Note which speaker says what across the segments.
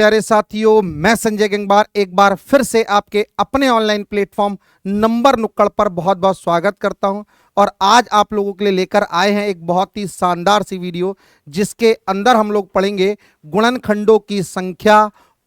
Speaker 1: प्यारे साथियों, मैं संजय गंगवार एक बार फिर से आपके अपने ऑनलाइन प्लेटफॉर्म नंबर नुक्कड़ पर बहुत बहुत स्वागत करता हूं। और आज आप लोगों के लिए लेकर आए हैं एक बहुत ही शानदार सी वीडियो, जिसके अंदर हम लोग पढ़ेंगे गुणनखंडों की संख्या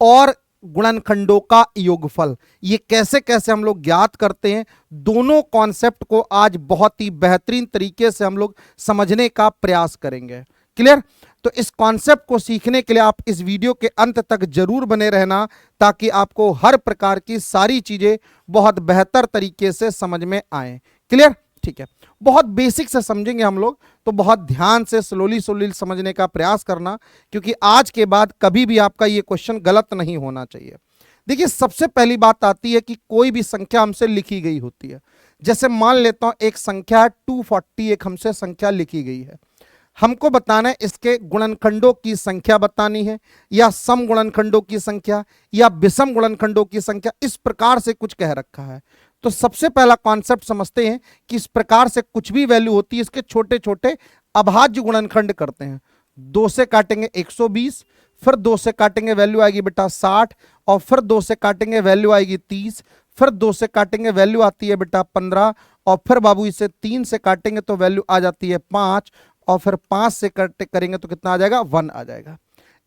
Speaker 1: और गुणनखंडों का योगफल। ये कैसे कैसे हम लोग ज्ञात करते हैं, दोनों कॉन्सेप्ट को आज बहुत ही बेहतरीन तरीके से हम लोग समझने का प्रयास करेंगे। क्लियर? तो इस कॉन्सेप्ट को सीखने के लिए आप इस वीडियो के अंत तक जरूर बने रहना, ताकि आपको हर प्रकार की सारी चीजें बहुत बेहतर तरीके से समझ में आए। क्लियर? ठीक है, बहुत बेसिक से समझेंगे हम लोग, तो बहुत ध्यान से स्लोली स्लोली समझने का प्रयास करना, क्योंकि आज के बाद कभी भी आपका ये क्वेश्चन गलत नहीं होना चाहिए। देखिए, सबसे पहली बात आती है कि कोई भी संख्या हमसे लिखी गई होती है। जैसे मान लेता हूं एक संख्या 240 एक हमसे संख्या लिखी गई है, हमको बताना है इसके गुणनखंडों की संख्या बतानी है, या सम गुणनखंडों की संख्या, या विषम गुणनखंडों की संख्या। इस प्रकार से कुछ कह रखा है। तो सबसे पहला कॉन्सेप्ट समझते हैं कि इस प्रकार से कुछ भी वैल्यू होती है, इसके छोटे छोटे अभाज्य गुणनखंड करते हैं। 2 से काटेंगे 120, फिर 2 से काटेंगे वैल्यू आएगी बेटा 60, और फिर 2 से काटेंगे वैल्यू आएगी 30, फिर 2 से काटेंगे वैल्यू आती है बेटा 15, और फिर बाबू इसे 3 से काटेंगे तो वैल्यू आ जाती है 5, और फिर 5 से करेंगे तो कितना आ जाएगा? 1 आ जाएगा।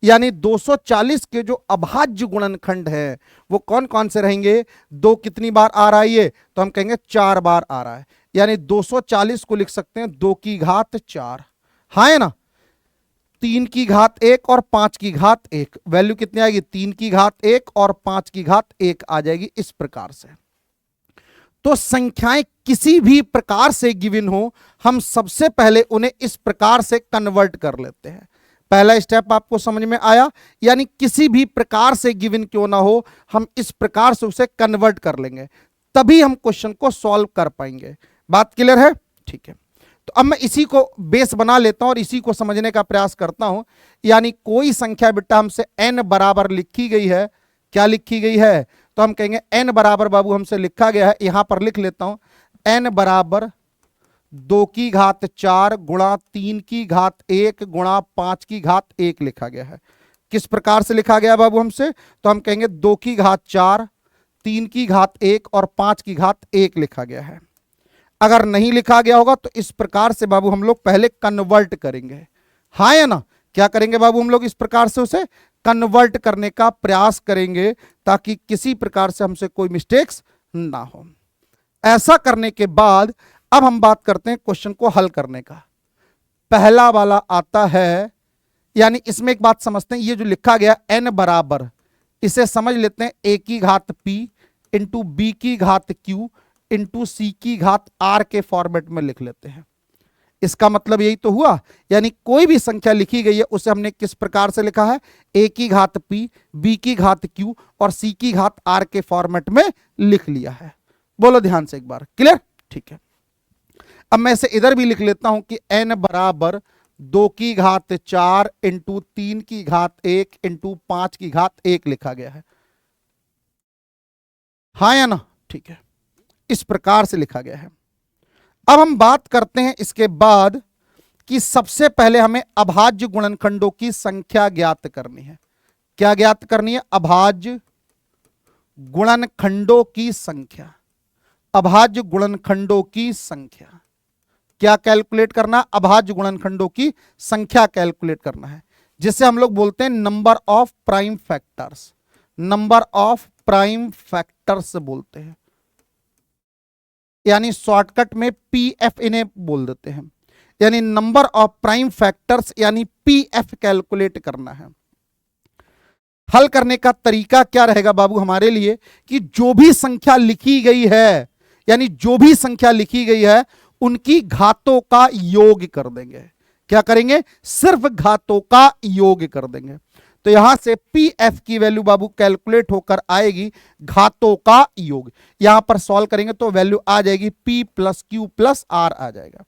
Speaker 1: यानी 240 के जो अभाज्य गुणनखंड है वो कौन कौन से रहेंगे? 2 कितनी बार आ रहा है ये? तो हम कहेंगे 4 बार आ रहा है। यानी 240 को लिख सकते हैं 2 की घात 4, हाँ है ना? 3 की घात 1 और 5 की घात 1, वैल्यू कितनी आएगी? 3 की घात 1 और 5 की घात 1 आ जाएगी। इस प्रकार से तो संख्याएं किसी भी प्रकार से गिवन हो, हम सबसे पहले उन्हें इस प्रकार से कन्वर्ट कर लेते हैं। पहला स्टेप आपको समझ में आया? यानी किसी भी प्रकार से गिवन क्यों ना हो, हम इस प्रकार से उसे कन्वर्ट कर लेंगे, तभी हम क्वेश्चन को सॉल्व कर पाएंगे। बात क्लियर है? ठीक है, तो अब मैं इसी को बेस बना लेता हूं और इसी को समझने का प्रयास करता हूं। यानी कोई संख्या बेटा हमसे n बराबर लिखी गई है। क्या लिखी गई है? तो हम कहेंगे n बराबर बाबू हमसे लिखा गया है, यहां पर लिख लेता हूं, n बराबर 2 की घात 4 गुणा 3 की घात 1 गुणा 5 की घात 1 लिखा गया है। किस प्रकार से लिखा गया बाबू हमसे? तो हम कहेंगे 2 की घात 4, 3 की घात 1 और 5 की घात 1 लिखा गया है। अगर नहीं लिखा गया होगा तो इस प्रकार से बाबू हम लोग पहले कन्वर्ट करेंगे, हाँ या ना? क्या करेंगे बाबू? हम लोग इस प्रकार से उसे कन्वर्ट करने का प्रयास करेंगे, ताकि किसी प्रकार से हमसे कोई मिस्टेक्स ना हो। ऐसा करने के बाद अब हम बात करते हैं क्वेश्चन को हल करने का। पहला वाला आता है, यानी इसमें एक बात समझते हैं, ये जो लिखा गया n बराबर, इसे समझ लेते हैं a की घात p इंटू b की घात q इंटू c की घात r के फॉर्मेट में लिख लेते हैं। इसका मतलब यही तो हुआ, यानी कोई भी संख्या लिखी गई है उसे हमने किस प्रकार से लिखा है? a की घात p, b की घात q और c की घात r के फॉर्मेट में लिख लिया है। बोलो ध्यान से एक बार। क्लियर? ठीक है, अब मैं इसे इधर भी लिख लेता हूं कि n बराबर 2 की घात 4 इंटू 3 की घात 1 इंटू 5 की घात 1 लिखा गया है, हाँ या ना? ठीक है, इस प्रकार से लिखा गया है। अब हम बात करते हैं इसके बाद कि सबसे पहले हमें अभाज्य गुणनखंडों की संख्या ज्ञात करनी है। क्या ज्ञात करनी है? अभाज्य गुणनखंडों की संख्या। अभाज्य गुणनखंडों की संख्या क्या कैलकुलेट करना? अभाज्य गुणनखंडों की संख्या कैलकुलेट करना है, जिसे हम लोग बोलते हैं number of prime factors. Number of prime factors बोलते हैं, यानी शॉर्टकट में पीएफ इन्हें बोल देते हैं। यानी नंबर ऑफ प्राइम फैक्टर्स यानी पीएफ कैलकुलेट करना है। हल करने का तरीका क्या रहेगा बाबू हमारे लिए? कि जो भी संख्या लिखी गई है, यानी जो भी संख्या लिखी गई है उनकी घातों का योग कर देंगे। क्या करेंगे? सिर्फ घातों का योग कर देंगे। तो यहां से पीएफ की वैल्यू बाबू कैलकुलेट होकर आएगी घातों का योग। यहां पर सॉल्व करेंगे तो वैल्यू आ जाएगी p plus q plus r आ जाएगा।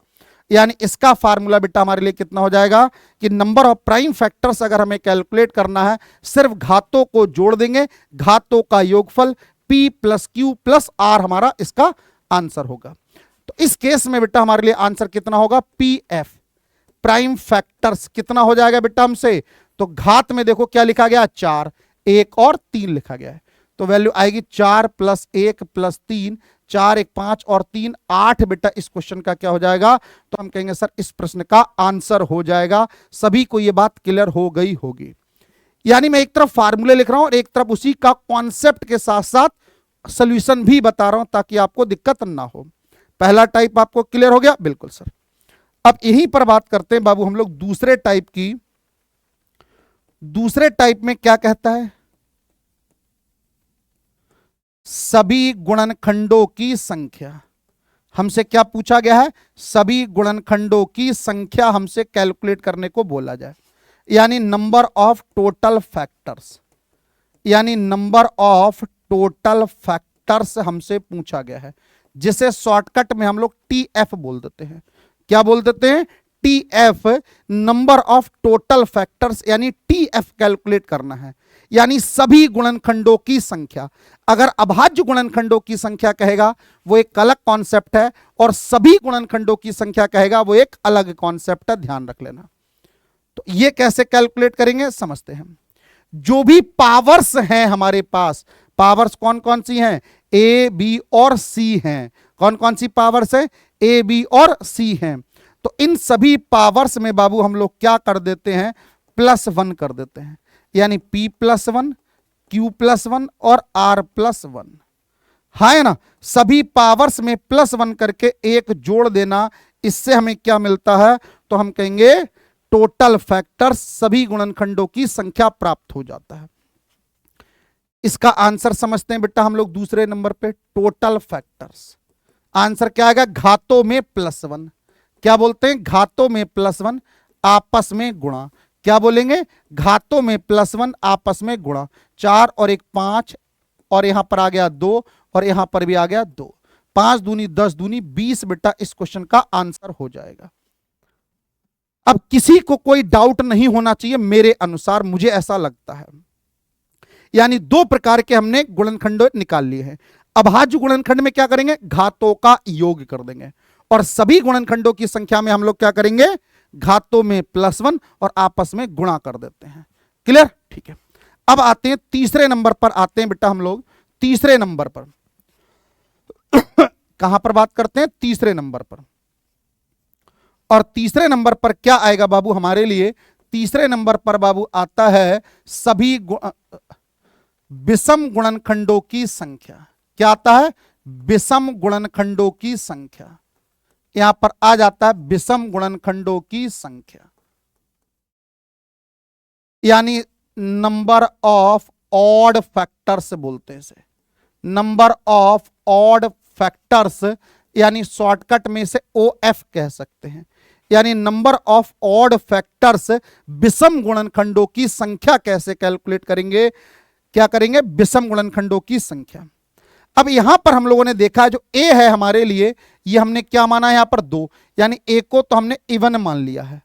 Speaker 1: यानी इसका फार्मूला बेटा हमारे लिए कितना हो जाएगा? कि नंबर ऑफ प्राइम फैक्टर्स अगर हमें कैलकुलेट करना है, सिर्फ घातों को जोड़ देंगे, घातों का योगफल p plus q plus r हमारा इसका आंसर होगा। तो इस केस में बेटा हमारे लिए आंसर कितना होगा? पीएफ प्राइम फैक्टर्स कितना हो जाएगा बेटा हमसे? तो घात में देखो क्या लिखा गया? 4, 1 और 3 लिखा गया है। तो वैल्यू आएगी 4 + 1 + 3, 4 1 5 और 3 8 बेटा इस क्वेश्चन का क्या हो जाएगा? तो हम कहेंगे सर इस प्रश्न का आंसर हो जाएगा। सभी को यह बात क्लियर हो गई होगी। यानी मैं एक तरफ फार्मूले लिख रहा हूं और एक तरफ उसी का कॉन्सेप्ट के साथ साथ सॉल्यूशन भी बता रहा हूं ताकि आपको दिक्कत ना हो। पहला टाइप आपको क्लियर हो गया? बिल्कुल सर। अब यहीं पर बात करते हैं बाबू हम लोग दूसरे टाइप की। दूसरे टाइप में क्या कहता है? सभी गुणनखंडों की संख्या। हमसे क्या पूछा गया है? सभी गुणनखंडों की संख्या हमसे कैलकुलेट करने को बोला जाए, यानी नंबर ऑफ टोटल फैक्टर्स, यानी नंबर ऑफ टोटल फैक्टर्स हमसे पूछा गया है, जिसे शॉर्टकट में हम लोग टीएफ बोल देते हैं। क्या बोल देते हैं? TF, number of total factors, यानी टीएफ कैलकुलेट करना है, यानी सभी गुणनखंडों की संख्या। अगर अभाज्य गुणनखंडों की संख्या कहेगा वो एक अलग कॉन्सेप्ट है, और सभी गुणनखंडों की संख्या कहेगा वो एक अलग कॉन्सेप्ट है, ध्यान रख लेना। तो ये कैसे कैलकुलेट करेंगे समझते हैं। जो भी पावर्स हैं हमारे पास, पावर्स कौन कौन सी हैं? ए, बी और सी हैं। कौन कौन सी पावर्स है? ए, बी और सी हैं। तो इन सभी पावर्स में बाबू हम लोग क्या कर देते हैं? +1 कर देते हैं, यानी p+1, q+1 और r+1। है ना? सभी पावर्स में +1 करके एक जोड़ देना, इससे हमें क्या मिलता है? तो हम कहेंगे टोटल फैक्टर्स, सभी गुणनखंडों की संख्या प्राप्त हो जाता है। इसका आंसर समझते हैं बेटा हम लोग दूसरे नंबर पे, टोटल फैक्टर्स। आंसर क्या आएगा? घातों में +1। क्या बोलते हैं? घातों में +1 आपस में गुणा। क्या बोलेंगे? घातों में +1 आपस में गुणा। 4 और 1 5, और यहां पर आ गया 2, और यहां पर भी आ गया 2। 5 दूनी 10 दूनी 20 बेटा इस क्वेश्चन का आंसर हो जाएगा। अब किसी को कोई डाउट नहीं होना चाहिए मेरे अनुसार, मुझे ऐसा लगता है। यानी दो प्रकार के हमने गुणनखंड निकाल लिए हैं। अभाज्य गुणनखंड में क्या करेंगे? घातों का योग कर देंगे, और सभी गुणनखंडों की संख्या में हम लोग क्या करेंगे? घातों में +1 और आपस में गुणा कर देते हैं। क्लियर? ठीक है। अब आते हैं तीसरे नंबर पर, आते हैं बेटा हम लोग तीसरे नंबर पर। कहां पर बात करते हैं? तीसरे नंबर पर। और तीसरे नंबर पर क्या आएगा बाबू हमारे लिए? तीसरे नंबर पर बाबू आता है सभी विषम गुणनखंडों की संख्या। क्या आता है? विषम गुणनखंडों की संख्या। यहां पर आ जाता है विषम गुणनखंडों की संख्या, यानी नंबर ऑफ ऑड फैक्टर्स बोलते हैं इसे, नंबर ऑफ ऑड फैक्टर्स, यानी शॉर्टकट में से ओएफ कह सकते हैं। यानी नंबर ऑफ ऑड फैक्टर्स, विषम गुणनखंडों की संख्या कैसे कैलकुलेट करेंगे? क्या करेंगे? विषम गुणनखंडों की संख्या। अब यहां पर हम लोगों ने देखा जो ए है हमारे लिए, ये हमने क्या माना है? यहां पर 2, यानी ए को तो हमने इवन मान लिया है।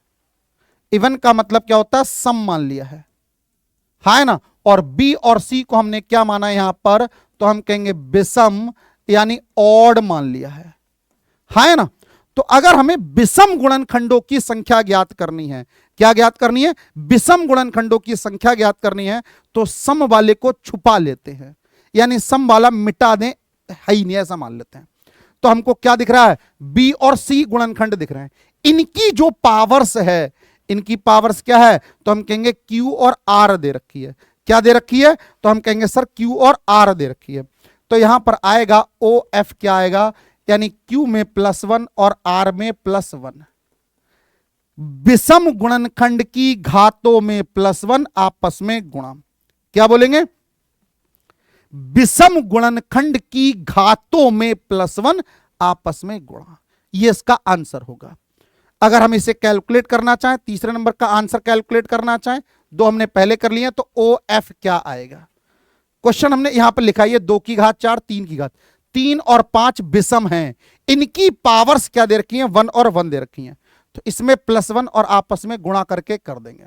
Speaker 1: इवन का मतलब क्या होता है? सम मान लिया है ना? और बी और सी को हमने क्या माना है यहां पर? तो हम कहेंगे विषम, यानी ऑड मान लिया है ना? तो अगर हमें विषम गुणनखंडों की संख्या ज्ञात करनी है, क्या ज्ञात करनी है? विषम गुणनखंडों की संख्या ज्ञात करनी है, तो सम वाले को छुपा लेते हैं, यानी सम वाला मिटा दें, है ही नहीं ऐसा मान लेते हैं। तो हमको क्या दिख रहा है? बी और सी गुणनखंड दिख रहे हैं। इनकी जो पावर्स है, इनकी पावर्स क्या है? तो हम कहेंगे क्यू और आर दे रखी है। क्या दे रखी है? तो हम कहेंगे सर क्यू और आर दे रखी है। तो यहां पर आएगा ओ एफ, क्या आएगा? यानी क्यू में +1 और आर में +1। विषम गुणनखंड की घातों में +1 आपस में गुणा। क्या बोलेंगे? विषम गुणनखंड की घातों में +1 आपस में गुणा। ये इसका आंसर होगा। अगर हम इसे कैलकुलेट करना चाहें, तीसरे नंबर का आंसर कैलकुलेट करना चाहें, 2 हमने पहले कर लिए, तो ओ एफ क्या आएगा? क्वेश्चन हमने यहां पर लिखा है 2 की घात 4, 3 की घात 3 और 5 विषम हैं। इनकी पावर्स क्या दे रखी हैं? 1 और 1 दे रखी हैं। तो इसमें +1 और आपस में गुणा करके कर देंगे,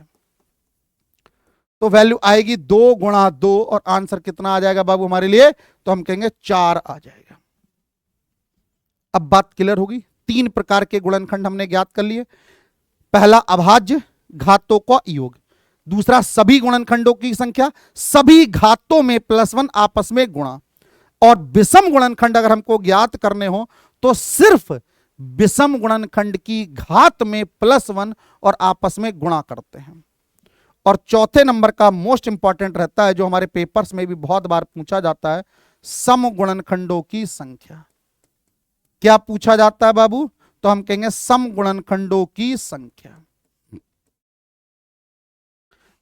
Speaker 1: तो वैल्यू आएगी 2 × 2, और आंसर कितना आ जाएगा बाबू हमारे लिए? तो हम कहेंगे 4 आ जाएगा। अब बात क्लियर होगी। 3 प्रकार के गुणनखंड हमने ज्ञात कर लिए। पहला अभाज्य, घातों का योग। दूसरा सभी गुणनखंडों की संख्या, सभी घातों में +1 आपस में गुणा। और विषम गुणनखंड अगर हमको ज्ञात करने हो तो सिर्फ विषम गुणनखंड की घात में +1 और आपस में गुणा करते हैं। और चौथे नंबर का मोस्ट इंपॉर्टेंट रहता है, जो हमारे पेपर्स में भी बहुत बार पूछा जाता है, सम गुणनखंडों की संख्या। क्या पूछा जाता है बाबू? तो हम कहेंगे सम गुणनखंडों की संख्या।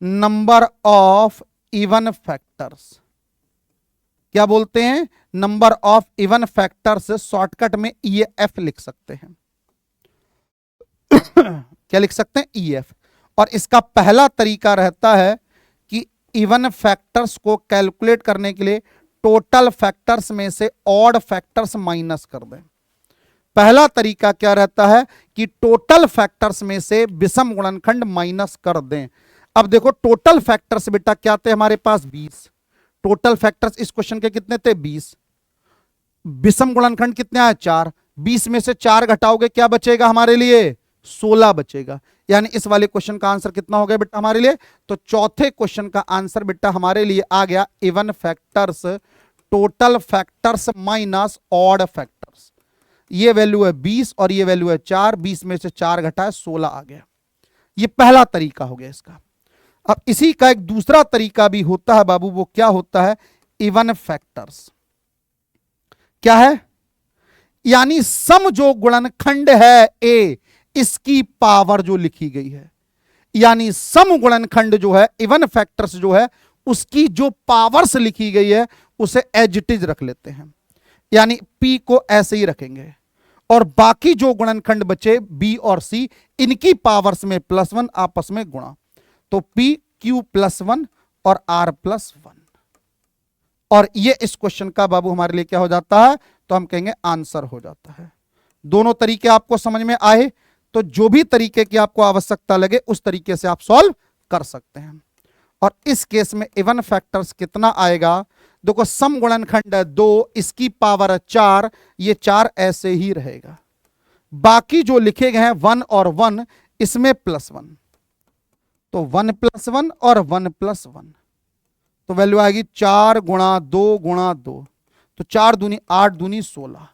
Speaker 1: नंबर ऑफ इवन फैक्टर्स, क्या बोलते हैं? Number of even factors, shortcut में EF लिख सकते हैं। क्या लिख सकते हैं? EF। और इसका पहला तरीका रहता है कि इवन फैक्टर्स को कैलकुलेट करने के लिए टोटल फैक्टर्स में से ऑड फैक्टर्स माइनस कर दें। पहला तरीका क्या रहता है कि टोटल फैक्टर्स में से विषम गुणनखंड माइनस कर दें। अब देखो टोटल फैक्टर्स बेटा क्या थे हमारे पास? 20। टोटल फैक्टर्स इस क्वेश्चन के कितने थे? 20। विषम गुणनखंड कितने आए? 4। 20 में से 4 घटाओगे क्या बचेगा हमारे लिए? 16 बचेगा। यानी इस वाले क्वेश्चन का आंसर कितना हो गया बेटा हमारे लिए? तो चौथे क्वेश्चन का आंसर बेटा हमारे लिए आ गया even factors, total factors minus odd factors. ये वैल्यू है 20 और ये वैल्यू है 4। 20 में से 4 घटाए 16 आ गया। ये पहला तरीका हो गया इसका। अब इसी का एक दूसरा तरीका भी होता है बाबू, वो क्या होता है? Even factors. क्या है? यानी सम जो गुणनखंड है A, इसकी पावर जो लिखी गई है, यानी सम गुणनखंड जो है, इवन फैक्टर्स जो है, उसकी जो पावर्स लिखी गई है उसे एज इट इज रख लेते हैं। यानी P को ऐसे ही रखेंगे और बाकी जो गुणनखंड बचे B और C, इनकी पावर्स में +1 आपस में गुणा। तो P Q +1 और R +1। और ये इस क्वेश्चन का बाबू हमारे लिए क्या हो जाता है? तो हम कहेंगे आंसर हो जाता है। दोनों तरीके आपको समझ में आए? तो जो भी तरीके की आपको आवश्यकता लगे उस तरीके से आप सॉल्व कर सकते हैं। और इस केस में इवन फैक्टर्स कितना आएगा? देखो सम गुणनखंड है 2, इसकी पावर है 4, ये 4 ऐसे ही रहेगा। बाकी जो लिखे गए हैं 1 और 1, इसमें +1, तो 1 + 1 और 1 + 1, तो वैल्यू आएगी 4 × 2 × 2, तो 4 दूनी 8 दूनी 16।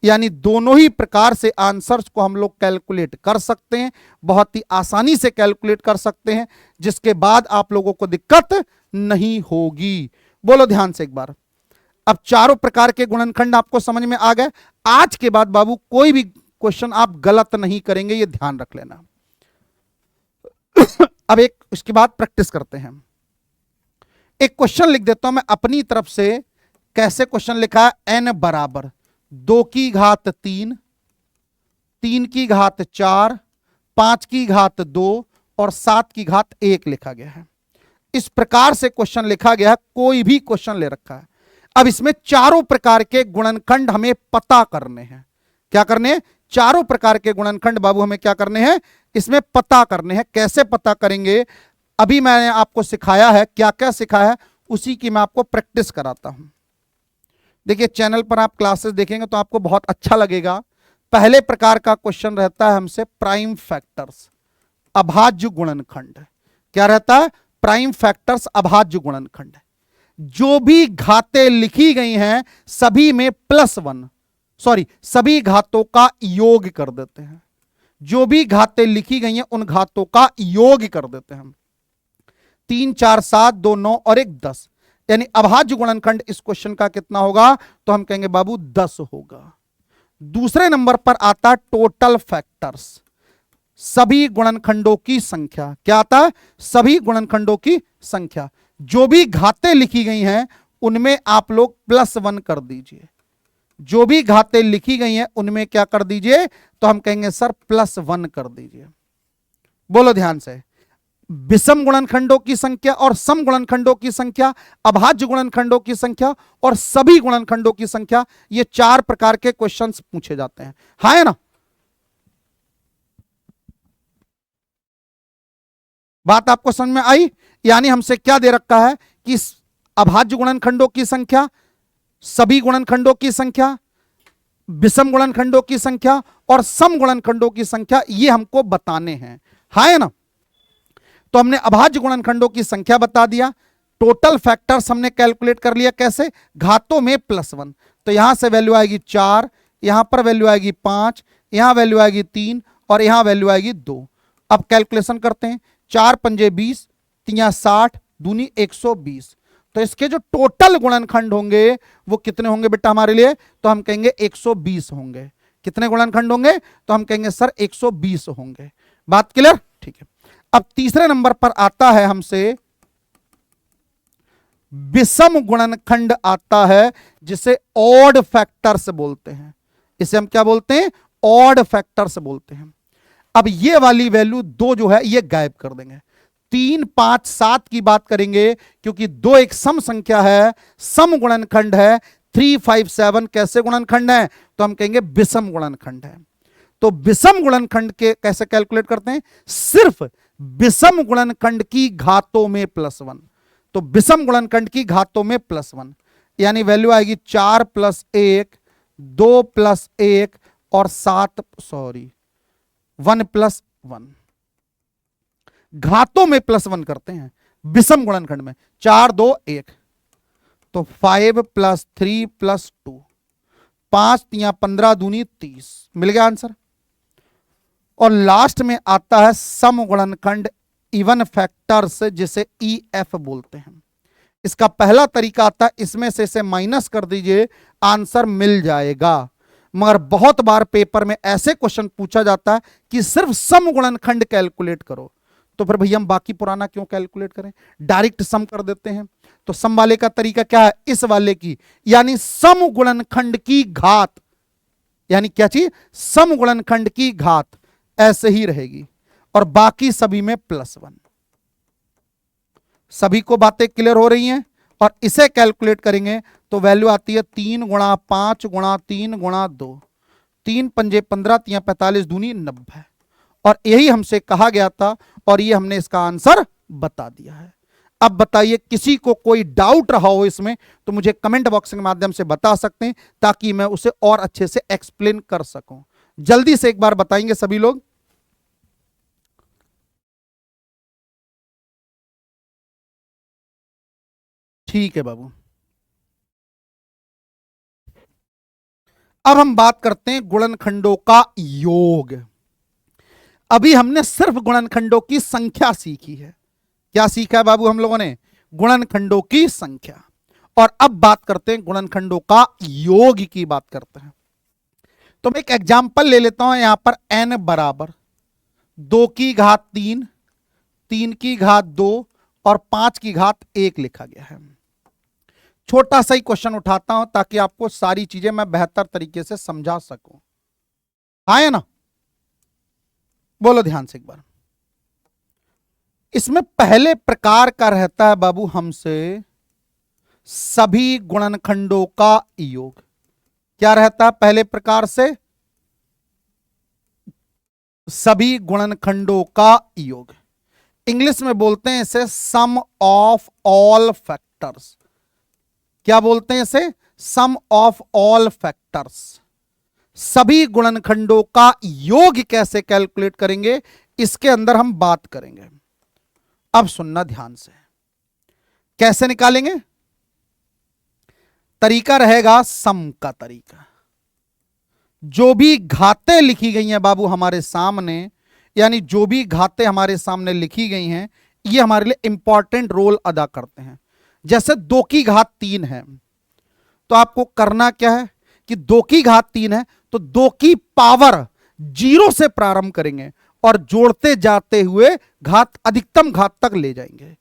Speaker 1: यानी दोनों ही प्रकार से आंसर्स को हम लोग कैलकुलेट कर सकते हैं, बहुत ही आसानी से कैलकुलेट कर सकते हैं, जिसके बाद आप लोगों को दिक्कत नहीं होगी। बोलो ध्यान से एक बार। अब चारों प्रकार के गुणनखंड आपको समझ में आ गए। आज के बाद बाबू कोई भी क्वेश्चन आप गलत नहीं करेंगे, ये ध्यान रख लेना। अब एक उसके बाद प्रैक्टिस करते हैं। एक क्वेश्चन लिख देता हूं मैं अपनी तरफ से। कैसे क्वेश्चन लिखा है? n बराबर 2 की घात 3, 3 की घात 4, 5 की घात 2 और 7 की घात 1 लिखा गया है। इस प्रकार से क्वेश्चन लिखा गया है, कोई भी क्वेश्चन ले रखा है। अब इसमें चारों प्रकार के गुणनखंड हमें पता करने हैं। क्या करने हैं? चारों प्रकार के गुणनखंड बाबू हमें क्या करने हैं? इसमें पता करने हैं। कैसे पता करेंगे? अभी मैंने आपको सिखाया है, क्या क्या सिखाया है उसी की मैं आपको प्रैक्टिस कराता हूं। देखिए चैनल पर आप क्लासेस देखेंगे तो आपको बहुत अच्छा लगेगा। पहले प्रकार का क्वेश्चन रहता है हमसे प्राइम फैक्टर्स, अभाज्य गुणनखंड। क्या रहता है? प्राइम फैक्टर्स, अभाज्य गुणनखंड। जो भी घातें लिखी गई हैं सभी में +1, सभी घातों का योग कर देते हैं। जो भी घातें लिखी गई हैं उन घातों का योग कर देते हैं हम। 3 4 7 2 9 और 1 10, यानी अभाज्य गुणनखंड इस क्वेश्चन का कितना होगा? तो हम कहेंगे बाबू 10 होगा। दूसरे नंबर पर आता है टोटल फैक्टर्स, सभी गुणनखंडों की संख्या। क्या आता है? सभी गुणनखंडों की संख्या। जो भी घातें लिखी गई हैं उनमें आप लोग +1 कर दीजिए। जो भी घातें लिखी गई हैं उनमें क्या कर दीजिए? तो हम कहेंगे सर +1 कर दीजिए। बोलो ध्यान से। विषम गुणनखंडों की संख्या और सम गुणनखंडों की संख्या, अभाज्य गुणनखंडों की संख्या और सभी गुणनखंडों की संख्या, ये 4 प्रकार के क्वेश्चंस पूछे जाते हैं। हाँ है ना? बात आपको समझ में आई? यानी हमसे क्या दे रखा है कि अभाज्य गुणनखंडों की संख्या, सभी गुणनखंडों की संख्या, विषम गुणनखंडों की संख्या और सम गुणनखंडों की संख्या, ये हमको बताने हैं। हाँ है ना? तो हमने अभाज्य गुणनखंडों की संख्या बता दिया, टोटल फैक्टर्स हमने कैलकुलेट कर लिया, कैसे, घातों में +1। तो यहां से वैल्यू आएगी 4, यहां पर वैल्यू आएगी 5, यहां वैल्यू आएगी 3 और यहां वैल्यू आएगी 2। अब कैलकुलेशन करते हैं, 4 पंजे 20, 3 60, दूनी 120। तो इसके जो टोटल गुणनखंड होंगे वो कितने होंगे बेटा हमारे लिए, तो हम कहेंगे 120 होंगे। कितने गुणनखंड होंगे, तो हम कहेंगे सर 120 होंगे। बात क्लियर, ठीक है। अब तीसरे नंबर पर आता है हमसे विषम गुणनखंड आता है, जिसे ऑड फैक्टर्स बोलते हैं। इसे हम क्या बोलते हैं, ऑड फैक्टर्स बोलते हैं। अब ये वाली वैल्यू 2 जो है ये गायब कर देंगे, 3 5 7 की बात करेंगे, क्योंकि 2 एक सम संख्या है, सम गुणनखंड है। 3 5 7 कैसे गुणनखंड है, तो हम कहेंगे विषम गुणनखंड है। तो विषम गुणनखंड के कैसे कैलकुलेट करते हैं, सिर्फ विषम गुणनखंड की घातों में +1। तो विषम गुणनखंड की घातों में +1, यानी वैल्यू आएगी 4 + 1, 2 + 1 और 1 + 1। घातों में +1 करते हैं विषम गुणनखंड में, 4 2 1, तो 5 + 3 + 2, 5 3 15 दूनी 30, मिल गया आंसर। और लास्ट में आता है सम गुणनखंड इवन फैक्टर्स, जिसे EF बोलते हैं। इसका पहला तरीका आता है, इसमें से इसे माइनस कर दीजिए, आंसर मिल जाएगा। मगर बहुत बार पेपर में ऐसे क्वेश्चन पूछा जाता है कि सिर्फ सम गुणनखंड कैलकुलेट करो, तो फिर भैया हम बाकी पुराना क्यों कैलकुलेट करें, डायरेक्ट सम कर देते हैं। तो सम वाले का तरीका क्या है, इस वाले की, यानी सम गुणनखंड की घात, यानी क्या चीज, सम गुणनखंड की घात ऐसे ही रहेगी और बाकी सभी में +1। सभी को बातें क्लियर हो रही हैं। और इसे कैलकुलेट करेंगे तो वैल्यू आती है 3 × 5 × 3 × 2, 3 पंजे 15, 3 45 दूनी 90। और यही हमसे कहा गया था और ये हमने इसका आंसर बता दिया है। अब बताइए, किसी को कोई डाउट रहा हो इसमें तो मुझे कमेंट बॉक्स के माध्यम से बता सकते हैं, ताकि मैं उसे और अच्छे से एक्सप्लेन कर सकूं। जल्दी से एक बार बताएंगे सभी लोग। ठीक है बाबू। अब हम बात करते हैं गुणनखंडों का योग। अभी हमने सिर्फ गुणनखंडों की संख्या सीखी है। क्या सीखा है बाबू हम लोगों ने, गुणनखंडों की संख्या। और अब बात करते हैं गुणनखंडों का योग की बात करते हैं। तो मैं एक एग्जांपल ले लेता हूं, यहां पर n बराबर 2 की घात 3, 3 की घात 2 और 5 की घात 1 लिखा गया है। छोटा सा ही क्वेश्चन उठाता हूं ताकि आपको सारी चीजें मैं बेहतर तरीके से समझा सकूं। हाँ या ना, बोलो ध्यान से एक बार। इसमें पहले प्रकार का रहता है बाबू हमसे सभी गुणनखंडों का योग। क्या रहता है पहले प्रकार से, सभी गुणनखंडों का योग। इंग्लिश में बोलते हैं इसे सम ऑफ ऑल फैक्टर्स। क्या बोलते हैं इसे, सम ऑफ ऑल फैक्टर्स। सभी गुणनखंडों का योग कैसे कैलकुलेट करेंगे, इसके अंदर हम बात करेंगे। अब सुनना ध्यान से, कैसे निकालेंगे, तरीका रहेगा सम का तरीका। जो भी घातें लिखी गई हैं बाबू हमारे सामने, यानी जो भी घातें हमारे सामने लिखी गई हैं, ये हमारे लिए इंपॉर्टेंट रोल अदा करते हैं। जैसे 2 की घात 3 है, तो आपको करना क्या है कि 2 की घात 3 है तो 2 की पावर 0 से प्रारंभ करेंगे और जोड़ते जाते हुए घात अधिकतम घात तक ले जाएंगे।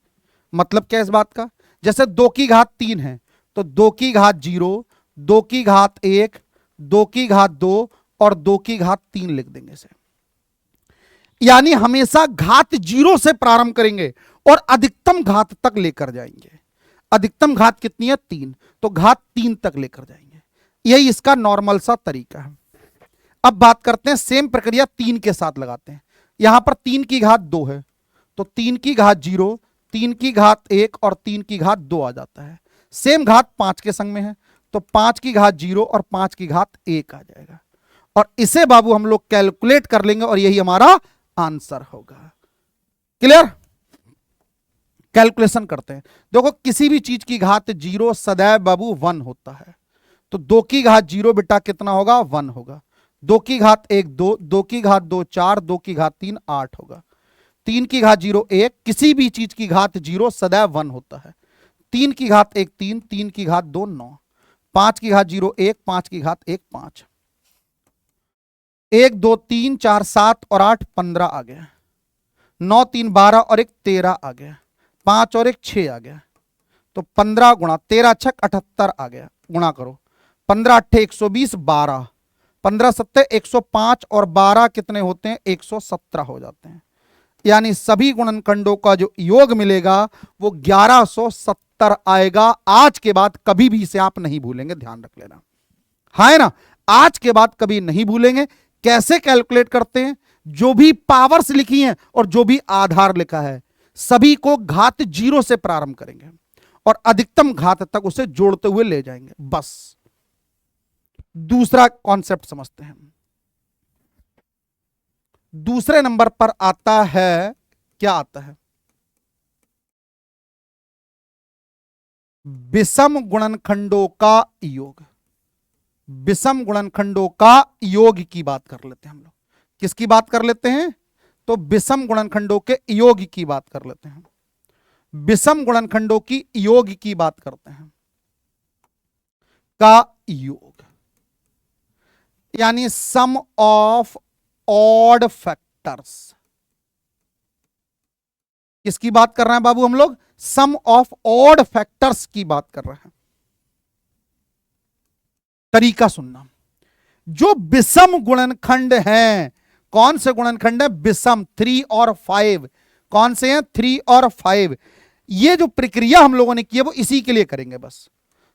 Speaker 1: मतलब क्या इस बात का, जैसे 2 की घात 3 है तो 2 की घात 0, 2 की घात 1, 2 की घात 2 और 2 की घात 3 लिख देंगे इसे। यानी हमेशा घात 0 से प्रारंभ करेंगे और अधिकतम घात तक लेकर जाएंगे। अधिकतम घात कितनी है, 3, तो घात 3 तक लेकर जाएंगे। यही इसका नॉर्मल सा तरीका है। अब बात करते हैं, सेम प्रक्रिया 3 के साथ लगाते हैं। यहां पर 3 की घात 2 है तो 3 की घात 0, 3 की घात 1 और 3 की घात 2 आ जाता है। सेम घात 5 के संग में है तो 5 की घात 0 और 5 की घात 1 आ जाएगा। और इसे बाबू हम लोग कैलकुलेट कर लेंगे और यही हमारा आंसर होगा। क्लियर। कैलकुलेशन करते हैं। देखो किसी भी चीज की घात 0 सदैव बाबू 1 होता है, तो 2 की घात 0 बेटा कितना होगा? 1 होगा। 2 की घात 1 2, 2 की घात 2 4, 2 की घात 3 8 होगा। 3 की घात 0 1, किसी भी चीज की घात 0 सदैव 1 होता है। 3 की घात 1 3, 3 की घात 2 9, 5 की घात 0 1, 5 की घात 1 5, 1 2 3 4 7 और 8 15 आ गया, 9 3 12 और 1 13 आ गया, 5 और 1 6 आ गया, तो 15 गुणा 13 छक 78 आ गया। गुणा करो, 15 अट्ठे 120 12, 15 सत्ते 105 और 12 कितने होते हैं? 117 हो जाते हैं। यानी सभी गुणनखंडों का जो योग मिलेगा वो 1170 आएगा। आज के बाद कभी भी इसे आप नहीं भूलेंगे, ध्यान रख लेना, है ना? आज के बाद कभी नहीं भूलेंगे। कैसे कैलकुलेट करते हैं? जो भी पावर्स लिखी हैं और जो भी आधार लिखा है सभी को घात 0 से प्रारंभ करेंगे और अधिकतम घात तक उसे जोड़ते हुए ले जाएंगे। बस दूसरा कॉन्सेप्ट समझते हैं। दूसरे नंबर पर आता है, क्या आता है? विषम गुणनखंडों का योग। विषम गुणनखंडों का योग की बात कर लेते हैं हम लोग। किसकी बात कर लेते हैं? तो विषम गुणनखंडों के योग की बात कर लेते हैं। विषम गुणनखंडों की योग की बात करते हैं। का योग यानी सम ऑफ ऑड फैक्टर्स। किसकी बात कर रहे हैं बाबू हम लोग? सम ऑफ ऑड फैक्टर्स की बात कर रहे हैं। तरीका सुनना, जो विषम गुणनखंड हैं, कौन से गुणनखंड है? विषम 3 और 5। कौन से हैं? 3 और 5। ये जो प्रक्रिया हम लोगों ने की है वो इसी के लिए करेंगे। बस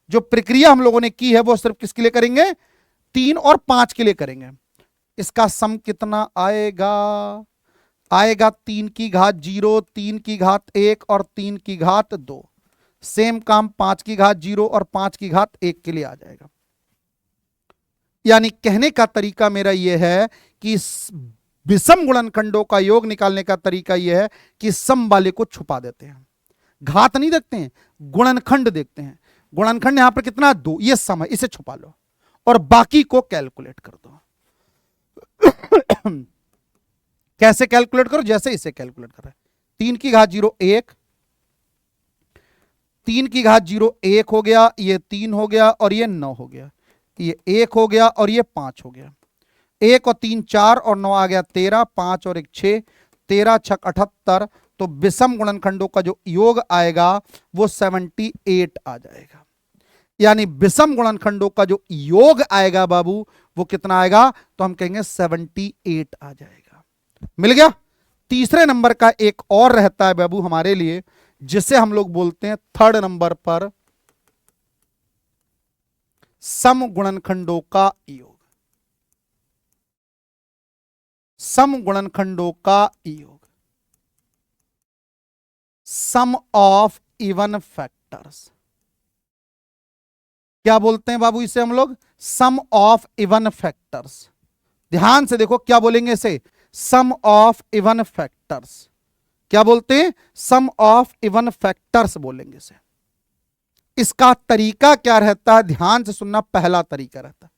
Speaker 1: जो प्रक्रिया हम लोगों ने की है वो सिर्फ किसके लिए करेंगे? 3 और 5 के लिए करेंगे। इसका सम कितना आएगा? आएगा 3 की घात 0, 3 की घात 1 और 3 की घात 2। सेम काम 5 की घात 0 और 5 की घात 1 के लिए आ जाएगा। यानी कहने का तरीका मेरा यह है कि विषम गुणनखंडों का योग निकालने का तरीका यह है कि सम वाले को छुपा देते हैं। घात नहीं देखते हैं, गुणनखंड देखते हैं। गुणनखंड यहां पर कितना? 2, ये सम है, इसे छुपा लो और बाकी को कैलकुलेट कर दो। कैसे कैलकुलेट करो? जैसे इसे कैलकुलेट कर रहे हैं। 3 की घात 0 1, 3 की घात 0 1 हो गया, ये 3 हो गया और ये 9 हो गया, ये 1 हो गया और ये 5 हो गया, 1 और 3 4 और 9 आ गया 13, 5 और 1 6, 13 छक 78। तो विषम गुणनखंडों का जो योग आएगा वो 78 आ जाएगा। यानी विषम गुणनखंडों का जो योग आएगा बाबू वो कितना आएगा? तो हम कहेंगे 78 आ जाएगा। मिल गया। तीसरे नंबर का एक और रहता है बाबू हमारे लिए, जिसे हम लोग बोलते हैं थर्ड नंबर पर सम गुणनखंडों का योग। सम गुणनखंडों का योग, सम ऑफ इवन फैक्टर्स। क्या बोलते हैं बाबू इसे हम लोग? सम ऑफ इवन फैक्टर्स। ध्यान से देखो क्या बोलेंगे इसे? सम ऑफ इवन फैक्टर्स। क्या बोलते हैं? सम ऑफ इवन फैक्टर्स बोलेंगे इसे। इसका तरीका क्या रहता है? ध्यान से सुनना। पहला तरीका रहता है,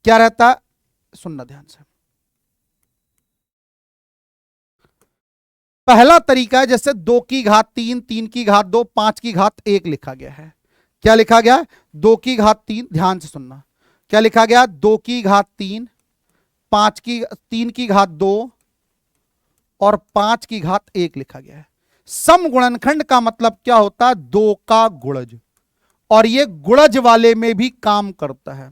Speaker 1: क्या रहता है? सुनना ध्यान से। पहला तरीका है जैसे 2 की घात 3, 3 की घात 2, 5 की घात 1 लिखा गया है। क्या लिखा गया? 2 की घात 3, ध्यान से सुनना। क्या लिखा गया? 2 की घात 3, 3 की घात 2 और 5 की घात 1 लिखा गया है। सम गुणनखंड का मतलब क्या होता है? 2 का गुणज, और ये गुणज वाले में भी काम करता है।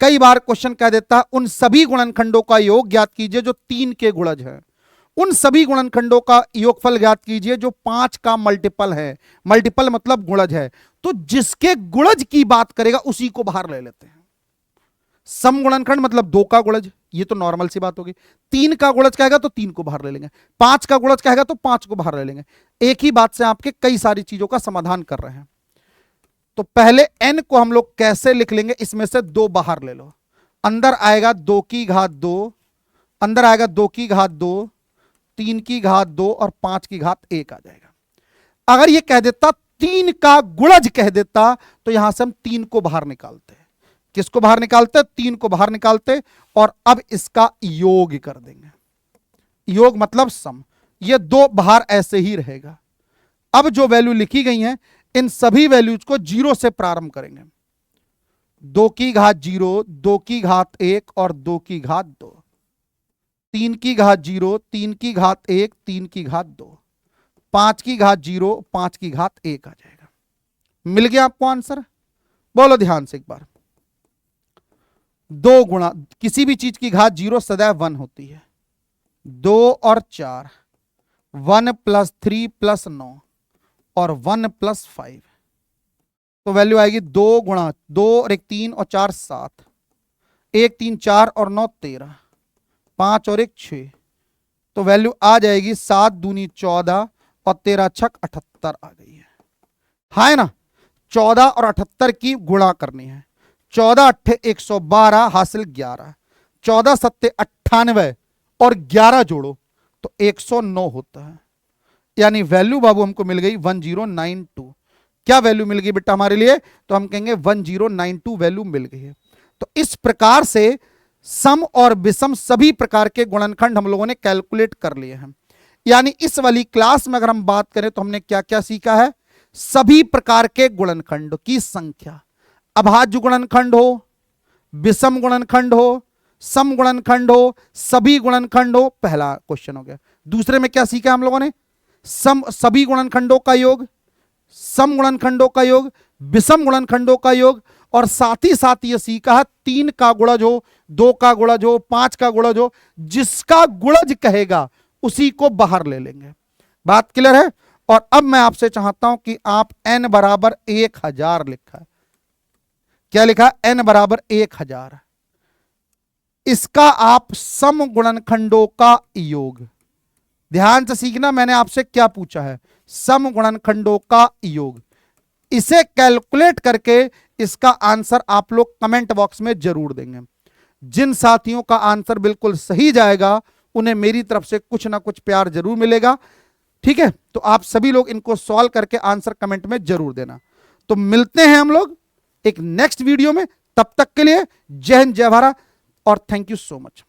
Speaker 1: कई बार क्वेश्चन कह देता है उन सभी गुणनखंडों का योग ज्ञात कीजिए जो 3 के गुणज है। उन सभी गुणनखंडों का योगफल ज्ञात कीजिए जो 5 का मल्टीपल है। मल्टीपल मतलब गुणज है। तो जिसके गुणज की बात करेगा उसी को बाहर ले लेते हैं। सम गुणनखंड मतलब 2 का गुणज, ये तो नॉर्मल सी बात होगी। 3 का गुणज कहेगा तो 3 को बाहर ले लेंगे। 5 का गुणज कहेगा तो 5 को बाहर ले लेंगे। एक ही बात से आपके कई सारी चीजों का समाधान कर रहे हैं। तो पहले n को हम लोग कैसे लिख लेंगे? इसमें से 2 बाहर ले लो। अंदर आएगा 2 की घात 2, अंदर आएगा 2 की घात 2, 3 की घात 2 और 5 की घात 1 आ जाएगा। अगर ये कह देता 3 का गुणज कह देता तो यहां से हम 3 को बाहर निकालते। किसको बाहर निकालते? 3 को बाहर निकालते और अब इसका योग कर देंगे। योग मतलब सम। ये 2 बाहर ऐसे ही रहेगा। अब जो वैल्यू लिखी गई हैं इन सभी वैल्यूज को 0 से प्रारंभ करेंगे। 2 की घात 0, 2 की घात 1 और 2 की घात 2, 3 की घात 0, 3 की घात 1, 3 की घात 2, 5 की घात 0, 5 की घात 1 आ जाएगा। मिल गया आपको आंसर? बोलो ध्यान से एक बार। 2 गुणा किसी भी चीज की घात 0 सदैव 1 होती है। 2 और 4, 1 + 3 + 9 और 1 + 5, तो वैल्यू आएगी 2 गुणा 2 और 1 3 और 4 7, 1 3 4 और 9 13, 5 और 1 6, तो वैल्यू आ जाएगी 7 दूनी 14 और 13 छक 78 आ गई है ना। 14 और 78 की गुणा करनी है। 14 8 112 हासिल 11, 14 7 98 और 11 जोड़ो तो 109 होता है। यानी वैल्यू बाबू हमको मिल गई 1092। क्या वैल्यू मिल गई बेटा हमारे लिए? तो हम कहेंगे 1092 वैल्यू मिल गई है। तो इस प्रकार से सम और विषम सभी प्रकार के गुणनखंड हम लोगों ने कैलकुलेट कर लिए हैं। यानी इस वाली क्लास में अगर हम बात करें तो हमने क्या क्या सीखा है? सभी प्रकार के गुणनखंड की संख्या, अभाज्य गुणनखंड हो, विषम गुणनखंड हो, सम गुणनखंड हो, सभी गुणनखंड हो, पहला क्वेश्चन हो गया। दूसरे में क्या सीखा हम लोगों ने? सभी गुणनखंडों का योग, सम गुणनखंडों का योग, विषम गुणनखंडों का योग, और साथ ही साथ यह सीखा 3 का गुणज हो, 2 का गुणज हो, 5 का गुणज हो, जिसका गुणज कहेगा उसी को बाहर ले लेंगे। बात क्लियर है? और अब मैं आपसे चाहता हूं कि आप n बराबर 1000 लिखा है। क्या लिखा? n बराबर 1000। इसका आप सम गुणनखंडों का योग, ध्यान से सीखना, मैंने आपसे क्या पूछा है? सम गुणनखंडों का योग। इसे कैलकुलेट करके इसका आंसर आप लोग कमेंट बॉक्स में जरूर देंगे। जिन साथियों का आंसर बिल्कुल सही जाएगा उन्हें मेरी तरफ से कुछ ना कुछ प्यार जरूर मिलेगा। ठीक है, तो आप सभी लोग इनको सॉल्व करके आंसर कमेंट में जरूर देना। तो मिलते हैं हम लोग एक नेक्स्ट वीडियो में। तब तक के लिए जय हिंद, जय भारत और थैंक यू सो मच।